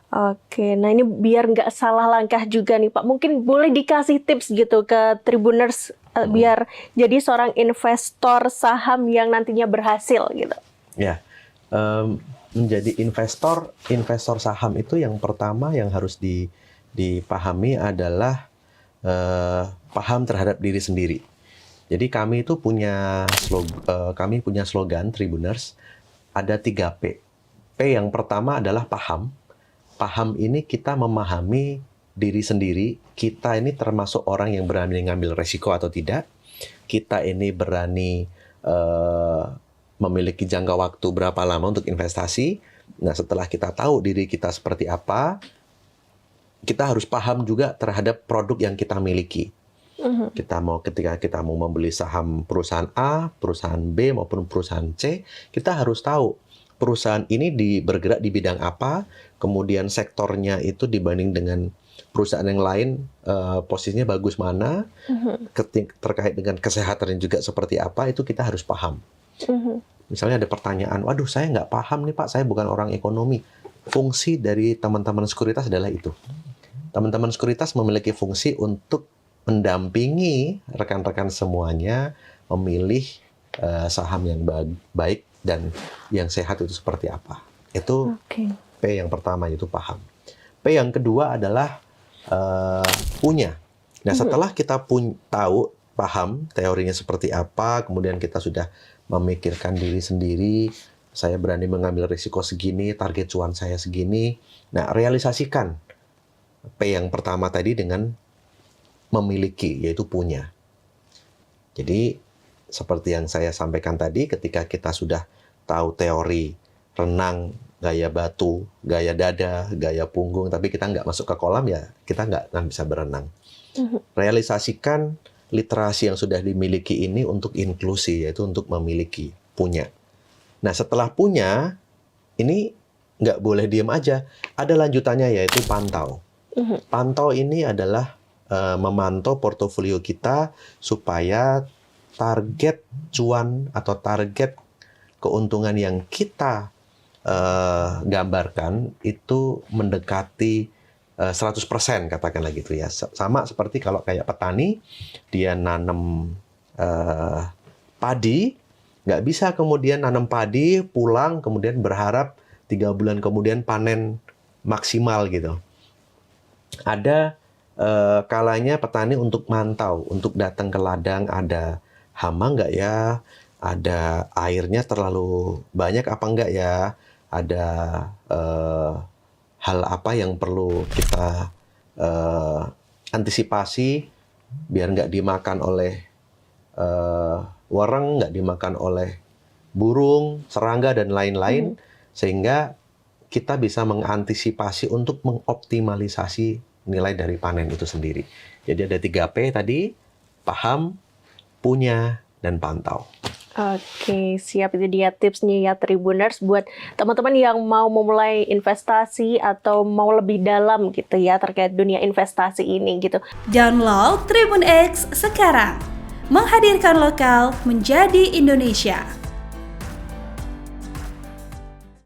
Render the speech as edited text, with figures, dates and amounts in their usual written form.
Oke, nah ini biar nggak salah langkah juga nih Pak, mungkin boleh dikasih tips gitu ke Tribuners biar jadi seorang investor saham yang nantinya berhasil gitu. Ya, menjadi investor saham itu yang pertama yang harus dipahami adalah paham terhadap diri sendiri. Jadi kami itu kami punya slogan Tribuners, ada 3 P. P yang pertama adalah paham. Paham ini kita memahami diri sendiri, kita ini termasuk orang yang berani ngambil resiko atau tidak. Kita ini berani memiliki jangka waktu berapa lama untuk investasi. Nah, setelah kita tahu diri kita seperti apa, kita harus paham juga terhadap produk yang kita miliki. Ketika kita mau membeli saham perusahaan A, perusahaan B maupun perusahaan C, kita harus tahu perusahaan ini bergerak di bidang apa, kemudian sektornya itu dibanding dengan perusahaan yang lain posisinya bagus mana, terkait dengan kesehatannya juga seperti apa, itu kita harus paham. Misalnya ada pertanyaan, waduh saya nggak paham nih Pak, saya bukan orang ekonomi. Fungsi dari teman-teman sekuritas adalah itu. Teman-teman sekuritas memiliki fungsi untuk mendampingi rekan-rekan semuanya memilih saham yang baik dan yang sehat itu seperti apa. Itu P yang pertama, yaitu paham. P yang kedua adalah punya. Nah, setelah kita tahu, paham teorinya seperti apa, kemudian kita sudah memikirkan diri sendiri, saya berani mengambil risiko segini, target cuan saya segini. Nah, realisasikan P yang pertama tadi dengan memiliki, yaitu punya. Jadi, seperti yang saya sampaikan tadi, ketika kita sudah tahu teori renang, gaya batu, gaya dada, gaya punggung, tapi kita nggak masuk ke kolam, ya kita nggak bisa berenang. Realisasikan literasi yang sudah dimiliki ini untuk inklusi, yaitu untuk memiliki, punya. Nah, setelah punya, ini nggak boleh diam aja. Ada lanjutannya, yaitu pantau. Pantau ini adalah memantau portofolio kita supaya target cuan atau target keuntungan yang kita gambarkan itu mendekati 100%, katakanlah gitu ya. Sama seperti kalau kayak petani, dia nanam padi, nggak bisa kemudian nanam padi, pulang, kemudian berharap 3 bulan kemudian panen maksimal gitu. Ada kalanya petani untuk mantau, untuk datang ke ladang, ada hama nggak ya, ada airnya terlalu banyak apa nggak ya, ada hal apa yang perlu kita antisipasi biar nggak dimakan oleh wereng, nggak dimakan oleh burung, serangga, dan lain-lain, sehingga kita bisa mengantisipasi untuk mengoptimalisasi nilai dari panen itu sendiri. Jadi ada 3P tadi, paham, punya, dan pantau. Oke, siap, itu dia tipsnya ya Tribuners buat teman-teman yang mau memulai investasi atau mau lebih dalam gitu ya terkait dunia investasi ini gitu. Download Tribun X sekarang. Menghadirkan lokal menjadi Indonesia.